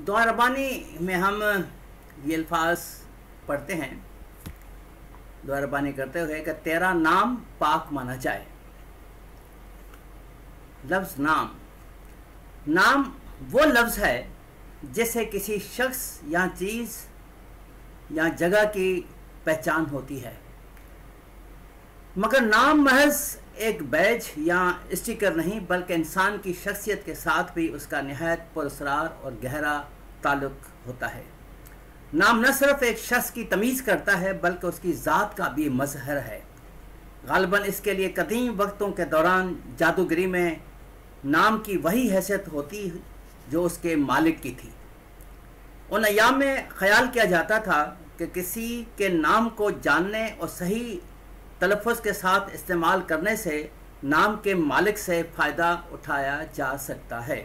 دعا ربانی میں ہم یہ الفاظ پڑھتے ہیں دعا ربانی کرتے ہوئے کہ تیرا نام پاک مانا جائے. لفظ نام وہ لفظ ہے جسے کسی شخص یا چیز یا جگہ کی پہچان ہوتی ہے، مگر نام محض ایک بیج یا اسٹیکر نہیں بلکہ انسان کی شخصیت کے ساتھ بھی اس کا نہایت پراسرار اور گہرا تعلق ہوتا ہے. نام نہ صرف ایک شخص کی تمیز کرتا ہے بلکہ اس کی ذات کا بھی مظہر ہے. غالباً اس کے لیے قدیم وقتوں کے دوران جادوگری میں نام کی وہی حیثیت ہوتی جو اس کے مالک کی تھی. ان ایام میں خیال کیا جاتا تھا کہ کسی کے نام کو جاننے اور صحیح تلفظ کے ساتھ استعمال کرنے سے نام کے مالک سے فائدہ اٹھایا جا سکتا ہے.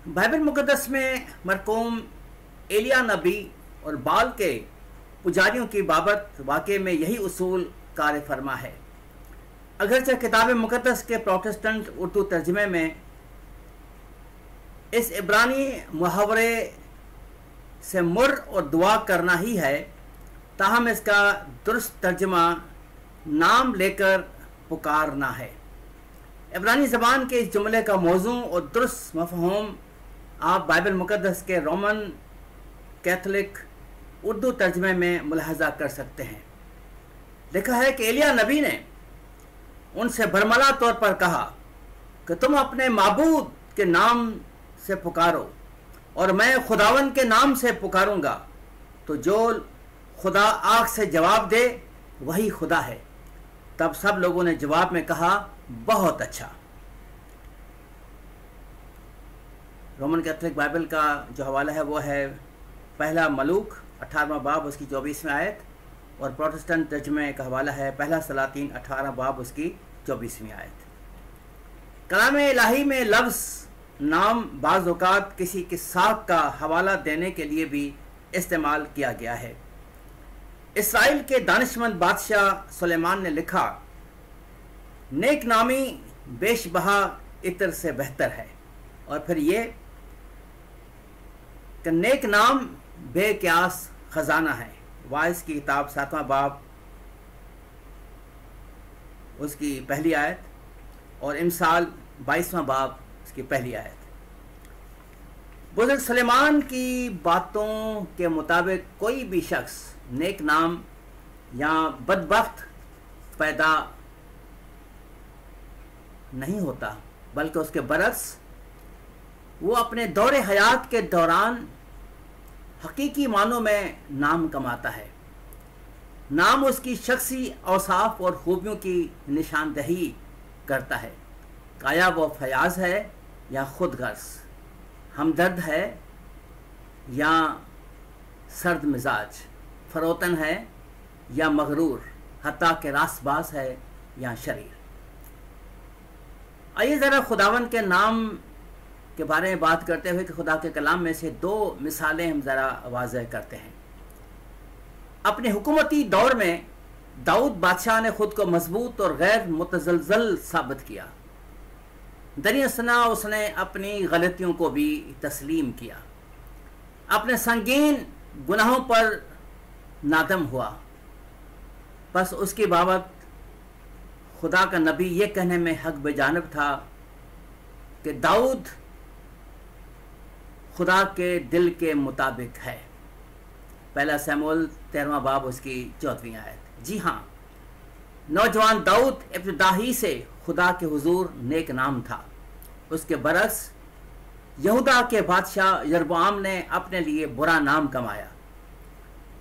بائبل مقدس میں مرقوم ایلیا نبی اور بال کے پجاریوں کی بابت واقعے میں یہی اصول کار فرما ہے. اگرچہ کتاب مقدس کے پروٹسٹنٹ اردو ترجمے میں اس عبرانی محاورے سے مر اور دعا کرنا ہی ہے، تاہم اس کا درست ترجمہ نام لے کر پکارنا ہے. عبرانی زبان کے اس جملے کا موضوع اور درست مفہوم آپ بائبل مقدس کے رومن کیتھولک اردو ترجمے میں ملاحظہ کر سکتے ہیں. لکھا ہے کہ ایلیا نبی نے ان سے برملا طور پر کہا کہ تم اپنے معبود کے نام سے پکارو اور میں خداون کے نام سے پکاروں گا، تو جو خدا آگ سے جواب دے وہی خدا ہے. تب سب لوگوں نے جواب میں کہا بہت اچھا. رومن کیتھولک بائبل کا جو حوالہ ہے وہ ہے پہلا ملوک 18واں باب اس کی 24ویں آیت، اور پروٹسٹنٹ ترجمے کا حوالہ ہے پہلا سلاطین 18 باب اس کی 24ویں آیت. کلام الہی میں لفظ نام بعض اوقات کسی کی ساکھ کا حوالہ دینے کے لیے بھی استعمال کیا گیا ہے. اسرائیل کے دانشمند بادشاہ سلیمان نے لکھا، نیک نامی بیش بہا عطر سے بہتر ہے. اور پھر یہ کہ نیک نام بے قیاس خزانہ ہے. وائس کی کتاب 7واں باب اس کی پہلی آیت، اور امثال 22واں باب اس کی پہلی آیت. بزرگ سلیمان کی باتوں کے مطابق کوئی بھی شخص نیک نام یا بدبخت پیدا نہیں ہوتا، بلکہ اس کے برعکس وہ اپنے دور حیات کے دوران حقیقی معنوں میں نام کماتا ہے. نام اس کی شخصی اوصاف اور خوبیوں کی نشاندہی کرتا ہے. آیا وہ فیاض ہے یا خود غرض، ہمدرد ہے یا سرد مزاج، فروتن ہے یا مغرور، حتیٰ کہ راست باز ہے یا شریر. آئیے ذرا خداوند کے نام کے بارے میں بات کرتے ہوئے کہ خدا کے کلام میں سے 2 مثالیں ہم ذرا واضح کرتے ہیں. اپنے حکومتی دور میں داؤد بادشاہ نے خود کو مضبوط اور غیر متزلزل ثابت کیا. دریں اثنا اس نے اپنی غلطیوں کو بھی تسلیم کیا، اپنے سنگین گناہوں پر نادم ہوا. بس اس کی بابت خدا کا نبی یہ کہنے میں حق بجانب تھا کہ داؤد خدا کے دل کے مطابق ہے. پہلا سیموئیل 13واں باب اس کی 14ویں آیت. جی ہاں، نوجوان داؤد ابتدا ہی سے خدا کے حضور نیک نام تھا. اس کے برعکس یہودا کے بادشاہ یربعام نے اپنے لیے برا نام کمایا.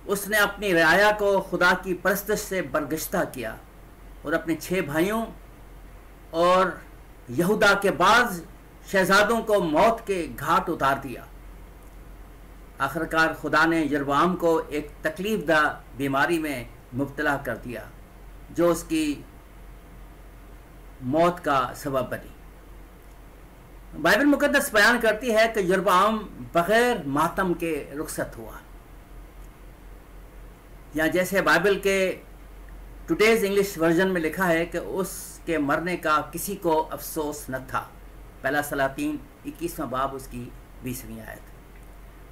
اس نے اپنی رعایا کو خدا کی پرستش سے برگشتہ کیا اور اپنے 6 بھائیوں اور یہودا کے بعض شہزادوں کو موت کے گھاٹ اتار دیا. آخرکار خدا نے یربعام کو ایک تکلیف دہ بیماری میں مبتلا کر دیا جو اس کی موت کا سبب بنی. بائبل مقدس بیان کرتی ہے کہ یربعام بغیر ماتم کے رخصت ہوا، یا جیسے بائبل کے ٹوڈیز انگلش ورژن میں لکھا ہے کہ اس کے مرنے کا کسی کو افسوس نہ تھا. پہلا سلاطین 21واں باب اس کی 20ویں آیت.